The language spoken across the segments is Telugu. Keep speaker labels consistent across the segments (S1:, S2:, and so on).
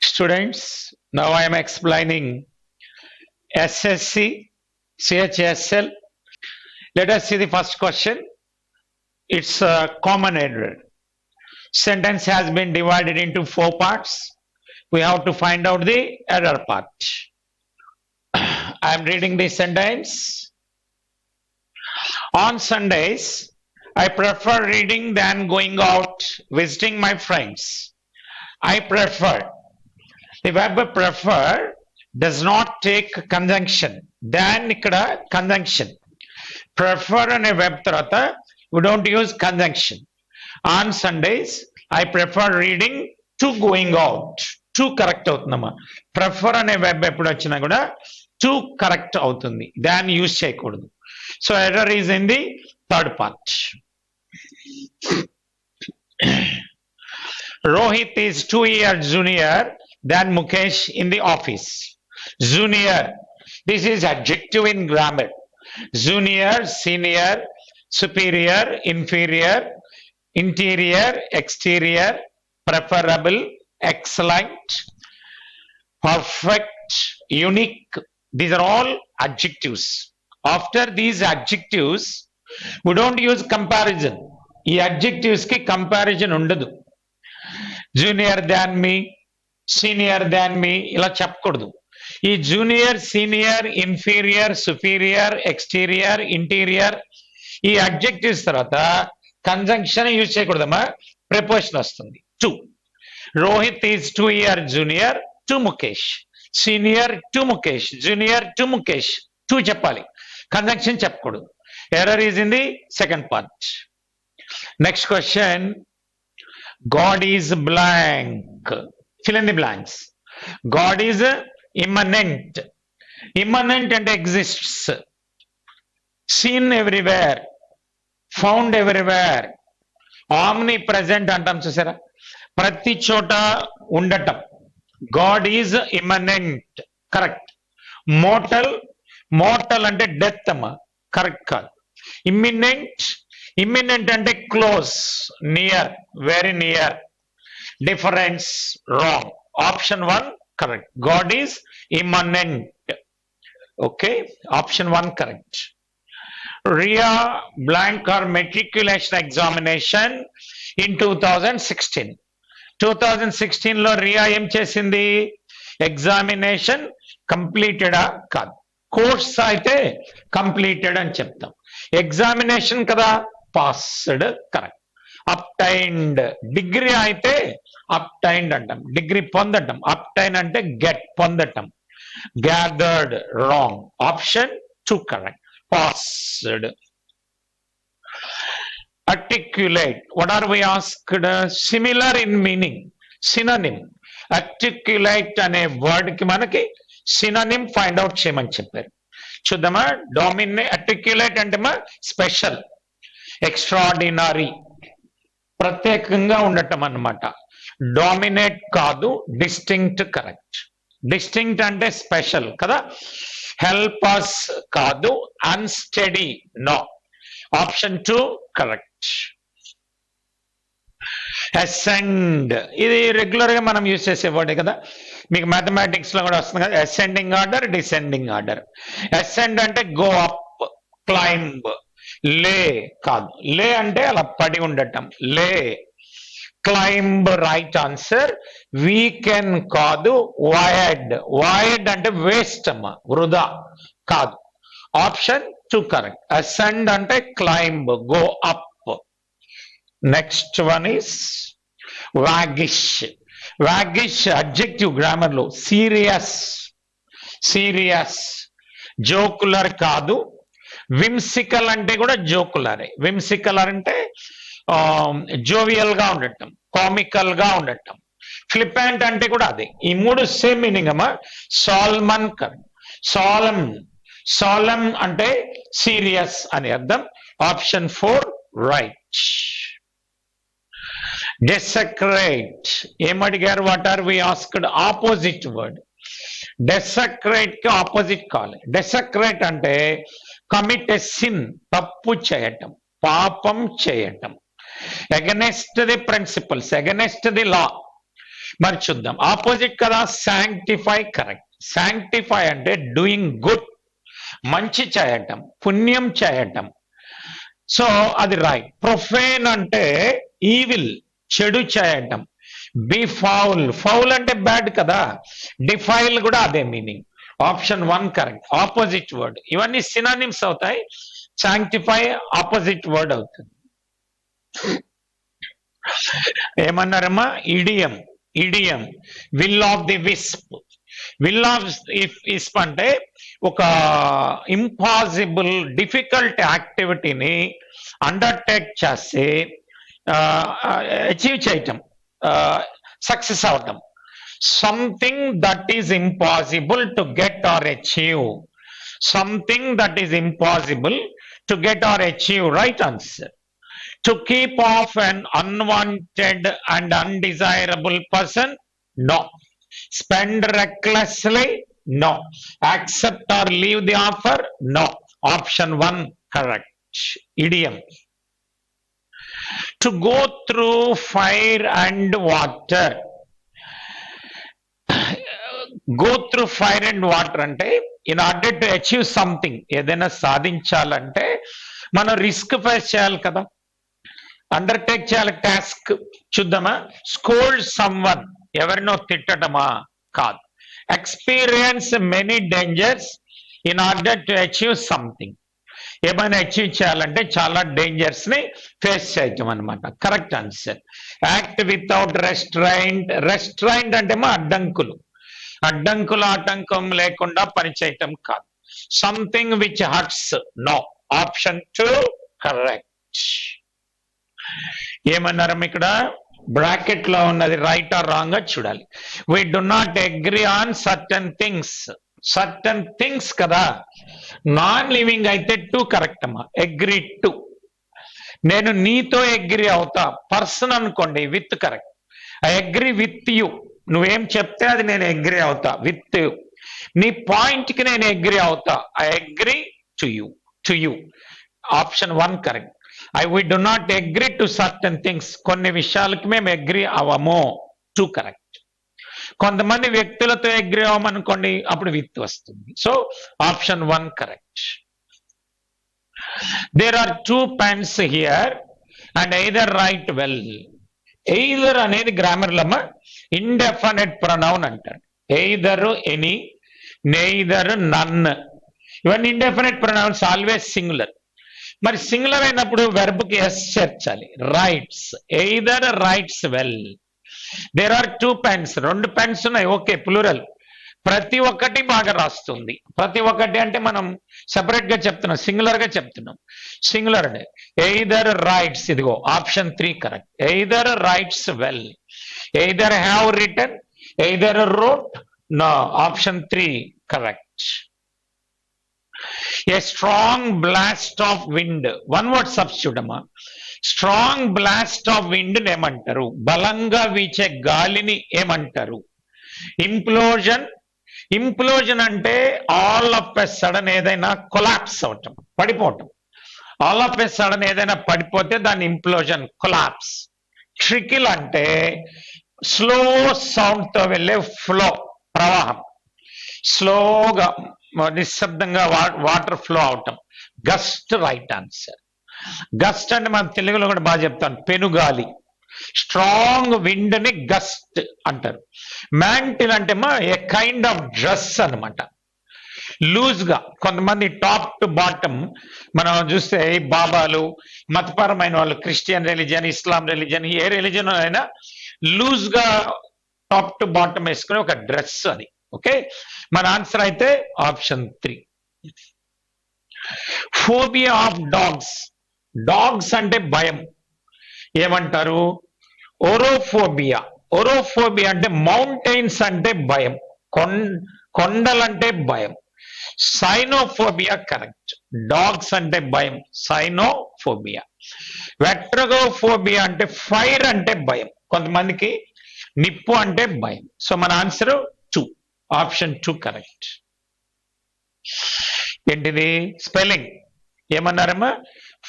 S1: Students, now I am explaining SSC, CHSL. Let us see the first question. It's a common error. Sentence has been divided into 4 parts. We have to find out the error part. I am reading the sentence. On Sundays, I prefer reading than going out visiting my friends. I prefer. The verb prefer does not take conjunction. Than ikkada conjunction. Prefer అనే verb తర్వాత we don't use conjunction. On Sundays, I prefer reading to going out. To correct అవుతుందమ్మా. Prefer అనే verb ఎప్పుడు వచ్చినా కూడా to correct అవుతుంది. Than యూజ్ చేయకూడదు. So error is in the third part. Rohit is 2 years junior than Mukesh in the office. Junior. This is adjective in grammar. Junior, senior, superior, inferior, interior, exterior, preferable, excellent, perfect, unique. These are all adjectives. After these adjectives, we don't use comparison. ఈ adjectives కి comparison ఉండదు. జూనియర్ దాన్ మీ, సీనియర్ దాన్ మీ ఇలా చెప్పకూడదు. ఈ junior, senior, inferior, superior, exterior, interior ఈ అడ్జెక్టివ్స్ తర్వాత కంజంక్షన్ యూజ్ చేయకూడదమ్మా, ప్రిపోజిషన్ వస్తుంది. To. Rohit is 2 years junior to Mukesh. Senior to Mukesh, junior to Mukesh. To చెప్పాలి, కంజంక్షన్ చెప్పకూడదు. Error is in the second part. Next question. God is blank. Fill in the blanks. God is immanent. Immanent and exists. Seen everywhere. Found everywhere. Omnipresent అంటాం చూసారా, ప్రతి చోట ఉండటం. God is immanent. Correct. Mortal, mortal అంటే డెత్ అమ్మా, కరెక్ట్ కాదు. ఇమ్మినెంట్, imminent అంటే close, near, very near. Difference, wrong. Option 1 correct. God is immanent. Okay, option 1 correct. Ria blank her matriculation examination in 2016. 2016 లో రియా ఏం చేసింది? ఎగ్జామినేషన్ కంప్లీటెడా కాదు. కోర్స్ అయితే కంప్లీటెడ్ అని చెప్తాం. ఎగ్జామినేషన్ కదా, పాస్డ్ కరెక్ట్. అప్టైన్డ్. డిగ్రీ అయితే అప్టైన్డ్ అంటాం, డిగ్రీ పొందటం. అప్టైన్ అంటే గెట్, పొందటం. Gathered wrong. Option 2 correct. Passed. articulate. What are we asked? Similar in meaning. Synonym. articulate అనే వర్డ్ కి మనకి synonym ఫైండ్ అవుట్ చేయమని చెప్పారు. చూద్దామా. డామినేట్, articulate అంటే మా స్పెషల్, ఎక్స్ట్రాడినరీ, ప్రత్యేకంగా ఉండటం అన్నమాట. డామినేట్ కాదు, డిస్టింక్ట్ కరెక్ట్. డిస్టింక్ట్ అంటే స్పెషల్ కదా. హెల్ప్ us కాదు, unsteady no. Option 2 correct. Ascend, ఇది రెగ్యులర్ గా మనం యూజ్ చేసే వర్డే కదా, మీకు మ్యాథమెటిక్స్ లో కూడా వస్తుంది కదా. Ascending order, descending order. Ascend అంటే గో అప్, క్లైంబ్. లే కాదు, లే అంటే అలా పడి ఉండటం, lie. Climb right answer. Weaken కాదు, వైడ్. వైడ్ అంటే వేస్ట్ అమ్మా, వృధా కాదు. Option 2 correct. అసెండ్ అంటే climb, go up. Next one is waggish. Waggish adjective grammar లో సీరియస్, సీరియస్. జోకులర్ కాదు. విమ్సికల్ అంటే కూడా జోకులరే. విమ్సికలర్ అంటే జోవియల్ గా ఉండటం, కామికల్ గా ఉండటం. ఫ్లిప్యాంట్ అంటే కూడా అదే. ఈ మూడు సేమ్ మీనింగ్ అమ్మా. Solemn correct. సాలమ్, సాలమ్ అంటే సీరియస్ అని అర్థం. Option 4 right. డెసక్రేట్. ఏమడిగారు? What are we asked? Opposite word. Desecrate కి ఆపోజిట్ కావాలి. డెసక్రేట్ అంటే కమిట్ ఎ సిన్, తప్పు చేయటం, పాపం చేయటం. Against the principles, against the law. మరి చూద్దాం, ఆపోజిట్ కదా, శాంక్టిఫై కరెక్ట్. శాంక్టిఫై అంటే డూయింగ్ గుడ్, మంచి చేయటం, పుణ్యం చేయటం. సో అది రైట్. ప్రొఫేన్ అంటే ఈవిల్, చెడు చేయటం. బి ఫౌల్, ఫౌల్ అంటే బ్యాడ్ కదా, డిఫైల్ కూడా అదే meaning. Option 1 correct. Opposite word, ఇవన్నీ సినానిమ్స్ అవుతాయి. శాంక్టిఫై ఆపోజిట్ వర్డ్ అవుతుంది. ఏమన్నారమ్మా? Idiom. Idiom, will of the wisp. Will of wisp అంటే ఒక ఇంపాసిబుల్, డిఫికల్ట్ యాక్టివిటీని అండర్టేక్ చేసి అచీవ్ చేయటం, సక్సెస్ అవటం. Something that is impossible to get or achieve. Something that is impossible to get or achieve. Right answer. To keep off an unwanted and undesirable person? No. Spend recklessly? No. Accept or leave the offer? No. Option 1 correct. Idiom. To go through fire and water. Go through fire and water అంటే in order to achieve something, ఏదైనా సాధించాలంటే మనం రిస్క్ ఫేస్ చేయాలి కదా, అండర్టేక్ చేయాలి టాస్క్. చూద్దామా? స్కోల్డ్ సమ్వన్, ఎవరినో తిట్టడమా? కాదు. Experience many dangers in order to achieve something, ఏమైనా అచీవ్ చేయాలంటే చాలా డేంజర్స్ ని ఫేస్ చేయటం అనమాట. Correct answer. Act without restraint. Restraint అంటే మా అడ్డంకులు, అడ్డంకులు ఆటంకం లేకుండా పనిచేయటం కాదు. Something which hurts? No. Option 2 correct. ఏమన్నారు ఇక్కడ? బ్రాకెట్ లో ఉన్నది రైట్ ఆర్ రాంగ్ గా చూడాలి. We do not agree on certain things. Certain things కదా, నాన్ లివింగ్ అయితే 2 కరెక్ట్ అమ్మా. అగ్రీ టు, నేను నీతో అగ్రీ అవుతా, పర్సన్ అనుకోండి with correct. I agree with you, నువ్వేం చెప్తే అది నేను అగ్రీ అవుతా విత్ యూ. నీ పాయింట్ కి నేను అగ్రీ అవుతా, I agree to you. To you. Option 1 correct. we do not agree to certain things. కొన్ని విషయాలకి మేము అగ్రీ అవ్వము. 2 కరెక్ట్. కొంతమంది వ్యక్తులతో అగ్రీ అవ్వమనుకోండి, అప్పుడు విత్ వస్తుంది. So option 1 correct. There are 2 pens here and either write well. Either అనేది గ్రామర్ లమ్మ ఇండెఫినెట్ ప్రొనౌన్ అంటారు. ఎయిదర్, ఎనీ, నెయిదర్, నన్, ఇవన్నీ ఇండెఫినెట్ ప్రొనౌన్స్, ఆల్వేస్ సింగులర్. మరి సింగులర్ అయినప్పుడు వెర్బ్ కి ఎస్ చేర్చాలి. Writes, either writes well. There are 2 pens, 2 pens ఉన్నాయి. Okay, plural. ప్రతి ఒక్కటి బాగా రాస్తుంది. ప్రతి ఒక్కటి అంటే మనం సెపరేట్ గా చెప్తున్నాం, సింగులర్ గా చెప్తున్నాం. సింగులర్ అంటే ఎయిదర్ రైట్స్, ఇదిగో option 3 correct. Either writes well, either have written, either wrote. No. Option 3 correct. A strong blast of wind, one word substitute అమ్మా. స్ట్రాంగ్ బ్లాస్ట్ ఆఫ్ విండ్ ఏమంటారు? బలంగా వీచే గాలిని ఏమంటారు? ఇంప్లోజన్. ఇంప్లోజన్ అంటే ఆల్ ఆఫ్ ఎ సడన్ ఏదైనా కొలాప్స్ అవటం, పడిపోవటం. ఆల్ ఆఫ్ ఎ సడన్ ఏదైనా పడిపోతే దాన్ని ఇంప్లోజన్, కొలాప్స్. ట్రికిల్ అంటే స్లో సౌండ్ తో వెళ్ళే ఫ్లో, ప్రవాహం, స్లోగా నిశ్శబ్దంగా వాటర్ ఫ్లో అవటం. Gust right answer. గస్ట్ అంటే మనం తెలుగులో కూడా బాగా చెప్తాను, పెనుగాలి. స్ట్రాంగ్ విండ్ ని గస్ట్ అంటారు. మ్యాంటిల్ అంటే ఏ కైండ్ ఆఫ్ డ్రెస్ అనమాట, లూజ్ గా. కొంతమంది టాప్ టు బాటమ్ మనం చూస్తే బాబాలు, మతపరమైన వాళ్ళు, క్రిస్టియన్ రిలీజియన్, ఇస్లాం రిలీజియన్, ఏ రిలీజియన్ అయినా లూజ్ గా టాప్ టు బాటమ్ వేసుకునే ఒక డ్రెస్ అది. ఓకే, మన ఆన్సర్ అయితే option 3. Phobia of dogs. Dogs అంటే భయం, ఏమంటారు? ఓరోఫోబియా. ఓరోఫోబియా అంటే మౌంటైన్స్ అంటే భయం, కొండలంటే భయం. సైనోఫోబియా కరెక్ట్. డాగ్స్ అంటే భయం, సైనోఫోబియా. వెట్రగోఫోబియా అంటే ఫైర్ అంటే భయం, కొంతమందికి నిప్పు అంటే భయం. సో మన ఆన్సర్ 2, ఆప్షన్ 2 కరెక్ట్. ఏంటిది? స్పెల్లింగ్ ఏమన్నారమ్మా?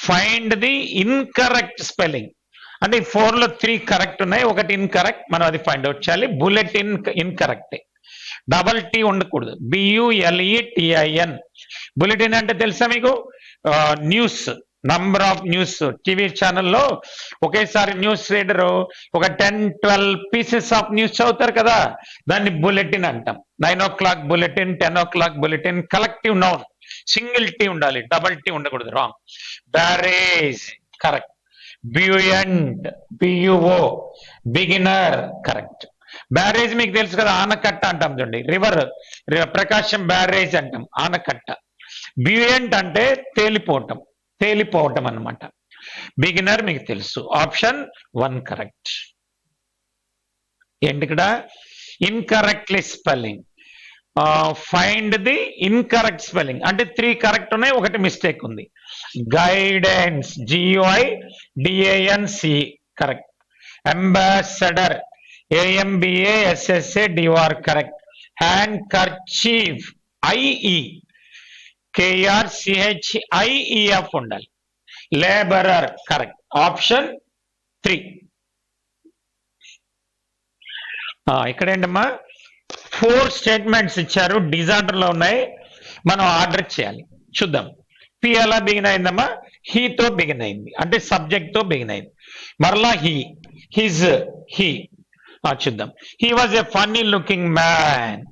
S1: Find the incorrect spelling. అంటే ఈ 4 లో 3 కరెక్ట్ ఉన్నాయి, ఒకటి ఇన్కరెక్ట్. మనం అది ఫైండ్ అవుట్ చేయాలి. బులెటిన్ ఇన్కరెక్ట్, డబల్ టీ ఉండకూడదు, BULETIN. బులెటిన్ అంటే తెలుసా మీకు? News, number of news. TV ఛానల్లో ఒకేసారి న్యూస్ రీడర్ ఒక 10-12 పీసెస్ ఆఫ్ న్యూస్ చదువుతారు కదా, దాన్ని బులెటిన్ అంటాం. 9 o'clock bulletin, 10 o'clock bulletin. Collective noun, single T ఉండాలి, డబల్ టీ ఉండకూడదు. Wrong. Barrage correct. Buoyant, BUO, beginner correct. Barrage మీకు తెలుసు కదా, ఆనకట్ట అంటాం చూడండి. రివర్, ప్రకాశం బ్యారేజ్ అంటాం, ఆనకట్ట. బ్యూయంట్ అంటే తేలిపోవటం, తేలిపోవటం అన్నమాట. బిగినర్ మీకు తెలుసు. Option 1 correct. ఏంటి ఇక్కడ? Incorrectly spelling. Find the incorrect spelling అంటే 3 కరెక్ట్ ఉన్నాయి, ఒకటి మిస్టేక్ ఉంది. Guidance, GUIDANC correct. Ambassador, AMBASSADOR correct. Hand kerchief, IEKRCHIEF ఉండాలి. Labourer correct. ఆప్షన్ 3. ఇక్కడ ఏంటమ్మా 4 స్టేట్మెంట్స్ ఇచ్చారు, డిజార్డర్ లో ఉన్నాయి, మనం ఆర్డర్ చేయాలి. చూద్దాం. పి ఎలా బిగిన్ అయిందమ్మా? హీతో బిగిన్ అయింది, అంటే సబ్జెక్ట్ తో బిగిన్ అయింది. మరలా హిజ్, హీ. చూద్దాం. He was a funny looking man.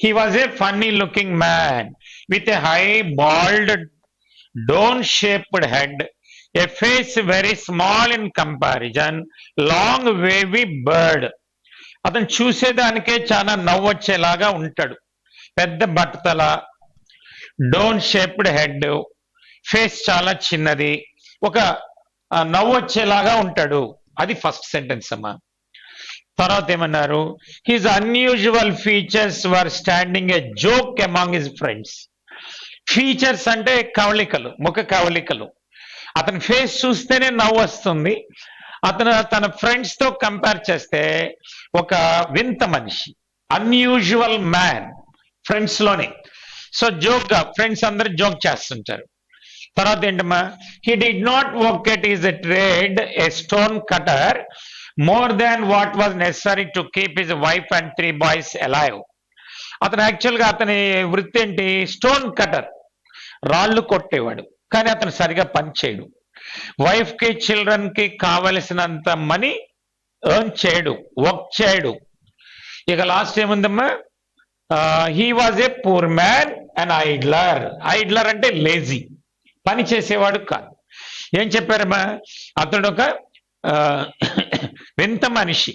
S1: He was a funny looking man with a high bald dome-shaped head, a face very small in comparison, long wavy beard. అతను చూసేదానికే చాలా నవ్వొచ్చేలాగా ఉంటాడు. పెద్ద బట్టతల, డోన్ షేప్డ్ హెడ్, ఫేస్ చాలా చిన్నది, ఒక నవ్వొచ్చేలాగా ఉంటాడు. అది ఫస్ట్ సెంటెన్స్ అమ్మా. తర్వాత ఏమన్నారు? హిజ్ అన్యూజువల్ ఫీచర్స్ వర్ స్టాండింగ్ ఏ joke among his friends. Features అంటే కవళికలు, ముఖ కవళికలు. అతని ఫేస్ చూస్తేనే నవ్వు వస్తుంది. అతను తన ఫ్రెండ్స్ తో కంపేర్ చేస్తే ఒక వింత మనిషి, అన్యూజువల్ మ్యాన్, ఫ్రెండ్స్ లోనే. సో జోక్ గా ఫ్రెండ్స్ అందరు జోక్ చేస్తుంటారు. తర్వాత ఏంటమ్మా? He did not work at is a trade A stone cutter more than what was necessary to keep his wife and 3 boys alive. అతను యాక్చువల్ గా అతని వృత్తి ఏంటి? స్టోన్ కటర్, రాళ్ళు కొట్టేవాడు. కానీ అతను సరిగా పని చేయడు. వైఫ్ కి, చిల్డ్రన్ కి కావలసినంత మనీ ఎర్న్ చేయడు, వర్క్ చేయడు. ఇక లాస్ట్ ఏముందమ్మా? He was a poor man and idler. Idler అంటే లేజీ, పని చేసేవాడు కాదు. ఏం చెప్పారమ్మా? అతడు ఒక వింత మనిషి,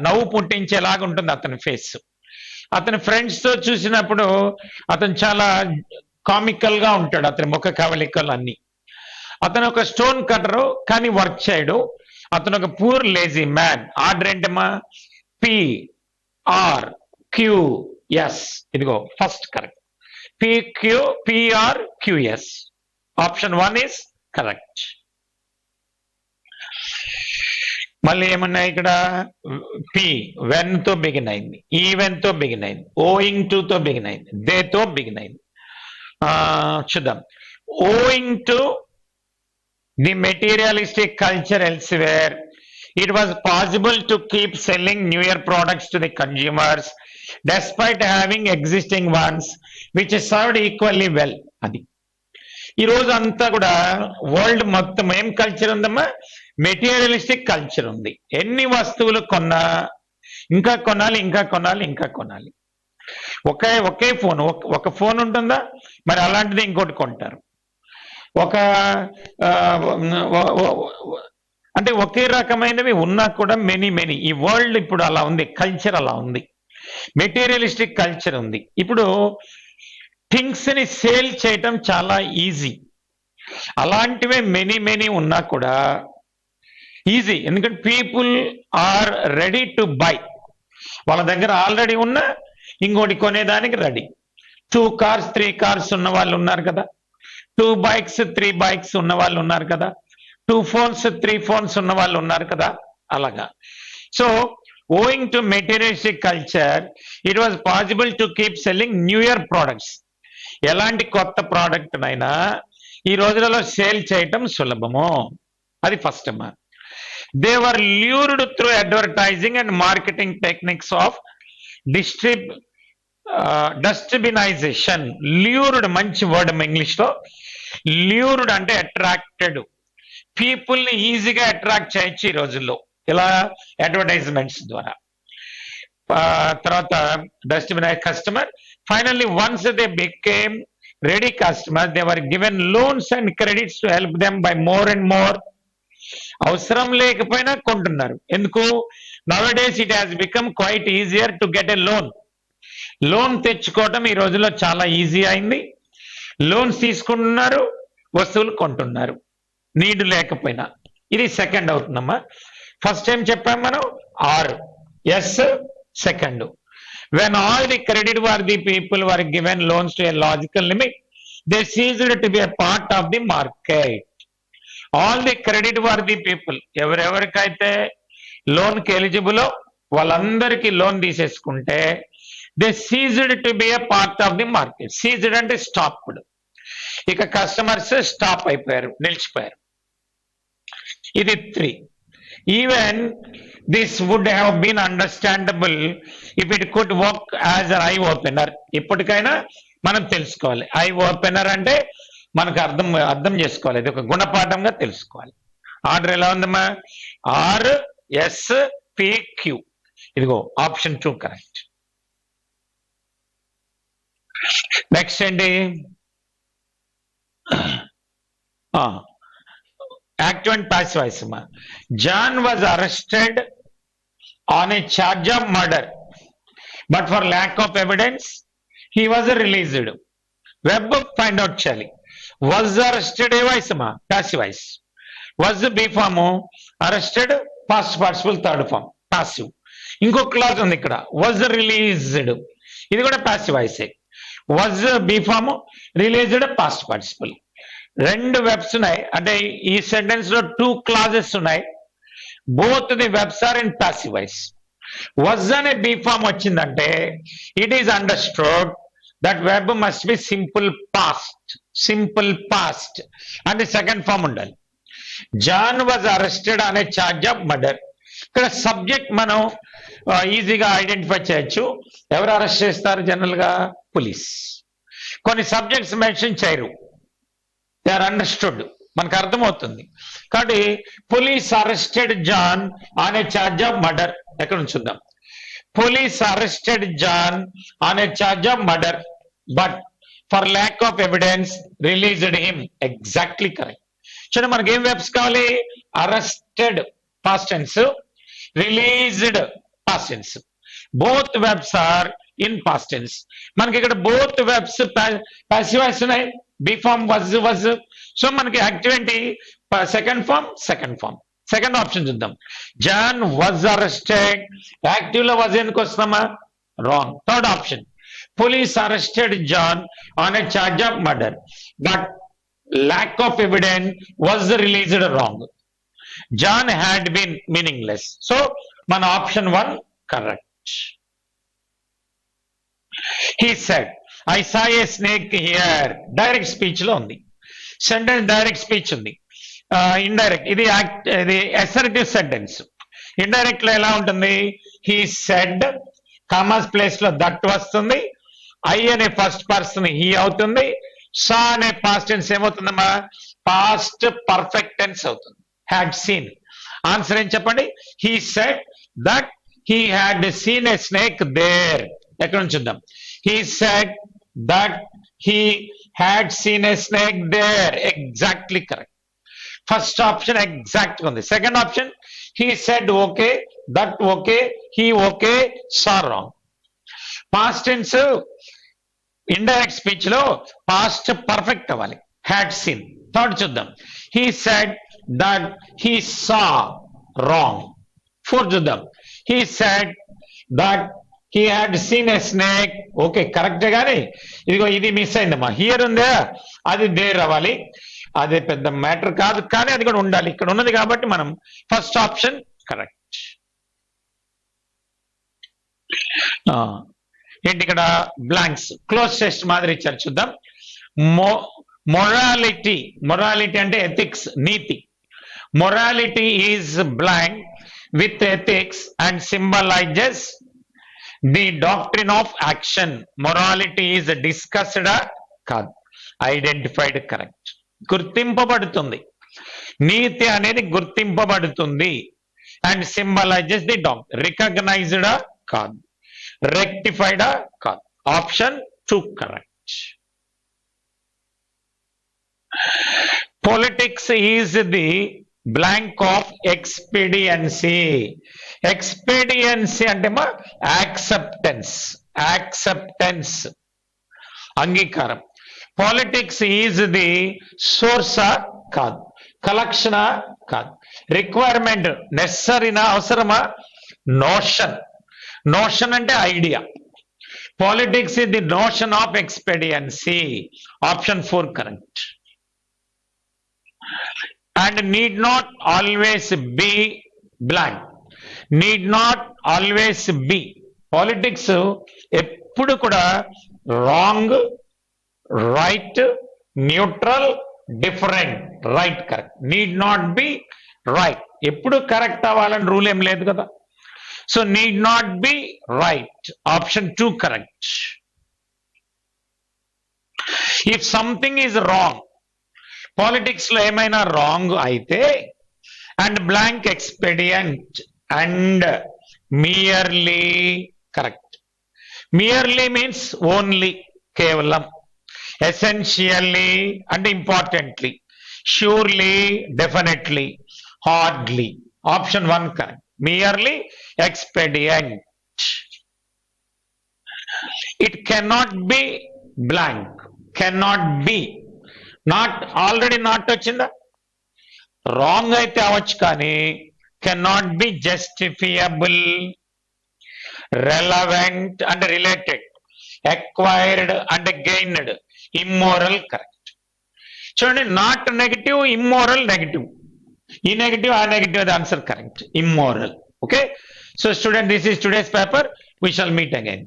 S1: నవ్వు పుట్టించేలాగా ఉంటుంది అతని ఫేస్. అతని ఫ్రెండ్స్ తో చూసినప్పుడు అతను చాలా కామికల్ గా ఉంటాడు, అతని ముఖ కవళికలు అన్ని. అతను ఒక స్టోన్ కటరు, కానీ వర్క్ చేయడు. అతను ఒక పూర్ లేజీ మ్యాన్. ఆర్డర్ ఏంటమ్మా? PRQS. ఇదిగో first correct. PRQS. Option 1 is correct. మళ్ళీ ఏమన్నా ఇక్కడ? పి వెన్ తో బిగిన్ అయింది, ఈవెన్ తో బిగిన్ అయింది, ఓయింగ్ టు తో బిగిన్ అయింది, దే తో బిగిన్ అయింది. చూద్దాం. ఓయింగ్ to the materialistic culture elsewhere, it was possible to keep selling newer products to the consumers despite having existing ones which served equally well. అది ఈ రోజు అంతా కూడా వరల్డ్ మొత్తం ఏం కల్చర్ ఉందమ్మా? మెటీరియలిస్టిక్ కల్చర్ ఉంది. ఎన్ని వస్తువులు కొన్నా ఇంకా కొనాలి, ఇంకా కొనాలి, ఇంకా కొనాలి. ఒకే ఫోన్, ఒక ఫోన్ ఉంటుందా? మరి అలాంటిది ఇంకోటి కొంటారు. అంటే ఒకే రకమైనవి ఉన్నా కూడా మెనీ. ఈ వరల్డ్ ఇప్పుడు అలా ఉంది, కల్చర్ అలా ఉంది, మెటీరియలిస్టిక్ కల్చర్ ఉంది. ఇప్పుడు థింగ్స్ ని సేల్ చేయటం చాలా ఈజీ. అలాంటివే మెనీ ఉన్నా కూడా ఈజీ, ఎందుకంటే people are ready to buy. వాళ్ళ దగ్గర ఆల్రెడీ ఉన్న ఇంకోటి కొనేదానికి రెడీ. 2 cars 3 cars ఉన్న వాళ్ళు ఉన్నారు కదా, 2 bikes 3 bikes ఉన్న వాళ్ళు ఉన్నారు కదా, 2 phones 3 phones ఉన్న వాళ్ళు ఉన్నారు కదా, అలాగా. So owing to materialistic culture, it was possible to keep selling newer products. ఎలాంటి కొత్త ప్రోడక్ట్ అయినా ఈ రోజులలో సేల్ చేయటం సులభము. అది ఫస్ట్ అమ్మా. They were lured through advertising and marketing techniques of dustbinization. Lured మంచి వర్డ్ అమ్మా ఇంగ్లీష్ లో. ల్యూర్డ్ అంటే అట్రాక్టెడ్. పీపుల్ ని ఈజీగా అట్రాక్ట్ చేయొచ్చు ఈ రోజుల్లో ఇలా అడ్వర్టైజ్మెంట్స్ ద్వారా. తర్వాత dustbin customer finally once they became ready customer they were given loans and credits to help them buy more and more. అవసరం లేకపోయినా కొంటున్నారు. ఎందుకు? Nowadays it has become quite easier to get a loan. Loan తెచ్చుకోవటం ఈ రోజుల్లో చాలా ఈజీ అయింది. లోన్స్ తీసుకుంటున్నారు, వస్తువులు కొంటున్నారు నీడు లేకపోయినా. ఇది సెకండ్ అవుతుందమ్మా. ఫస్ట్ ఏం చెప్పాం మనం? R. S second. When all the credit worthy people were given loans to a logical limit, they ceased to be a part of the market. All the credit worthy people, ఎవరెవరికైతే లోన్ కి ఎలిజిబుల్ వాళ్ళందరికీ లోన్ తీసేసుకుంటే they ceased to be a part of the market. Ceased అంటే స్టాప్డ్. ఇక కస్టమర్స్ స్టాప్ అయిపోయారు, నిలిచిపోయారు. ఇది 3. Even this would have been understandable if it could work as an eye opener. ఇప్పటికైనా మనం తెలుసుకోవాలి. ఐ ఓపెనర్ అంటే మనకు అర్థం చేసుకోవాలి. ఇది ఒక గుణపాఠంగా తెలుసుకోవాలి. ఆర్డర్ ఎలా ఉందమ్మా? R S P Q. ఇదిగో ఆప్షన్ 2 కరెక్ట్. నెక్స్ట్ ఏంటి? Active and passive voice. John was arrested on a charge of murder, but for lack of evidence, he was released. Webb find out Charlie. Was arrested a voice, passive voice. Was B form arrested, past participle third form, passive. ఇంకో క్లాజ్ ఉంది ఇక్కడ. Was released. ఇది కూడా passive voice. Was B form, released past participle. 2 verbs ఉన్నాయి. అంటే ఈ సెంటెన్స్ లో 2 క్లాజెస్ ఉన్నాయి. Both the verbs are in passive voice. Was అనే బి ఫామ్ వచ్చిందంటే it is understood that verb must be simple past. Simple past అంటే సెకండ్ ఫామ్ ఉండాలి. జాన్ వాజ్ అరెస్టెడ్ అనే ఛార్జ్ ఆఫ్ మర్డర్. ఇక్కడ సబ్జెక్ట్ మనం ఈజీగా ఐడెంటిఫై చేయొచ్చు. ఎవరు అరెస్ట్ చేస్తారు? జనరల్ గా పోలీస్. కొన్ని సబ్జెక్ట్స్ మెన్షన్ చేయరు. దే ఆర్ అండర్స్టూడ్, మనకు అర్థమవుతుంది. కాబట్టి పోలీస్ అరెస్టెడ్ జాన్ అనే ఛార్జ్ ఆఫ్ మర్డర్ ఎక్కడ ఉంచుద్దాం? పోలీస్ అరెస్టెడ్ జాన్ అనే charge of murder but for lack of evidence released him. Exactly correct. చూడండి మనకి ఏం వెబ్స్ కావాలి? Arrested past tense, released past tense. Both verbs are in past tense. మనకి ఇక్కడ బోత్ వెబ్స్ పాసివ్ వాయిస్ ఉన్నాయి. Be form was. సో మనకి యాక్టివ్ ఏంటి? Second form. సెకండ్ ఆప్షన్ చూద్దాం. John was arrested. యాక్టివ్ లో వాజ్ ఎందుకు వస్తామా? Wrong. Third option police arrested John on a charge of murder but lack of evidence was released. Wrong. John had been meaningless. So మన option 1 correct. He said, I saw a snake here. Direct speech లో ఉంది. సెంటెన్స్ డైరెక్ట్ స్పీచ్ ఉంది. ఇండైరెక్ట్ ఇది అసర్టివ్ సెంటెన్స్. ఇండైరెక్ట్ లో ఎలా ఉంటుంది? హీ సెడ్, కామర్స్ ప్లేస్ లో దట్ వస్తుంది. ఐ అనే ఫస్ట్ పర్సన్ హీ అవుతుంది. సా అనే పాస్ట్ టెన్స్ ఏమవుతుందమ్మా? పాస్ట్ పర్ఫెక్ట్ టెన్స్ అవుతుంది. Had seen. ఆన్సర్ ఏం చెప్పండి? He said that he had seen a snake there. ఎక్కడ నుంచి చూద్దాం? He said that he had seen a snake there. Exactly correct. First option exact ఉంది. Second option he said okay, that okay, he okay, saw wrong. Past tense indirect speech లో past perfect అవ్వాలి. Had seen. Third చూద్దాం. He said that he saw wrong. Fourth చూద్దాం. He said that he had seen a snake. Okay correct గానీ ఇదిగో ఇది మిస్ అయిందమ్మా. హియర్ ఉందా? అది దేర్ అవ్వాలి. అది పెద్ద మ్యాటర్ కాదు, కానీ అది కూడా ఉండాలి. ఇక్కడ ఉన్నది కాబట్టి మనం ఫస్ట్ ఆప్షన్ కరెక్ట్. ఏంటి ఇక్కడ? బ్లాంక్స్. క్లోజ్ టెస్ట్ మాదిరి ఇచ్చారు చూద్దాం. మొరాలిటీ అంటే ethics, NITI. Morality is blank with ethics and symbolizes the doctrine of action. Morality is discussed కాదు, ఐడెంటిఫైడ్ కరెక్ట్. గుర్తింపబడుతుంది, నీతి అనేది గుర్తింపబడుతుంది. And symbolizes the doctor. రికగ్నైజ్డా కాదు, రెక్టిఫైడా కాదు. Option 2 correct. Politics is the blank of expediency. Expediency అంటే మా యాక్సెప్టెన్స్, యాక్సెప్టెన్స్ అంగీకారం. పాలిటిక్స్ ఈజ్ ది సోర్సా కాదు, కలెక్షనా కాదు, రిక్వైర్మెంట్ నెసరీనా అవసరమా, నోషన్. నోషన్ అంటే idea. Politics is the notion of expediency. Option 4 correct. And need not always be blank. Need not always be. Politics ఎప్పుడు కూడా wrong, right, neutral, different. Right correct. Need not be right. ఎప్పుడు కరెక్ట్ అవ్వాలని రూల్ ఏం లేదు కదా. So need not be right. Option 2 correct. If something is wrong, politics లో ఏమైనా రాంగ్ అయితే, and blank expedient and merely correct. Merely means only, కేవలం. ఎసెన్షియల్లీ అంటే importantly. Surely, definitely, hardly. Option 1 correct. Merely expedient. It cannot be blank. Cannot be. Not already not వచ్చిందా, రాంగ్ అయితే అవచ్చు కానీ కెనాట్ బి జస్టిఫియబుల్, రెలవెంట్ అంటే రిలేటెడ్, ఎక్వైర్డ్ అంటే గెయిన్డ్, ఇమ్మోరల్ కరెక్ట్. చూడండి, నాట్ నెగటివ్, ఇమ్మోరల్ నెగటివ్. ఈ నెగటివ్ ఆ నెగటివ్ అది answer correct. Immoral. Okay. So student, this is today's paper. We shall meet again.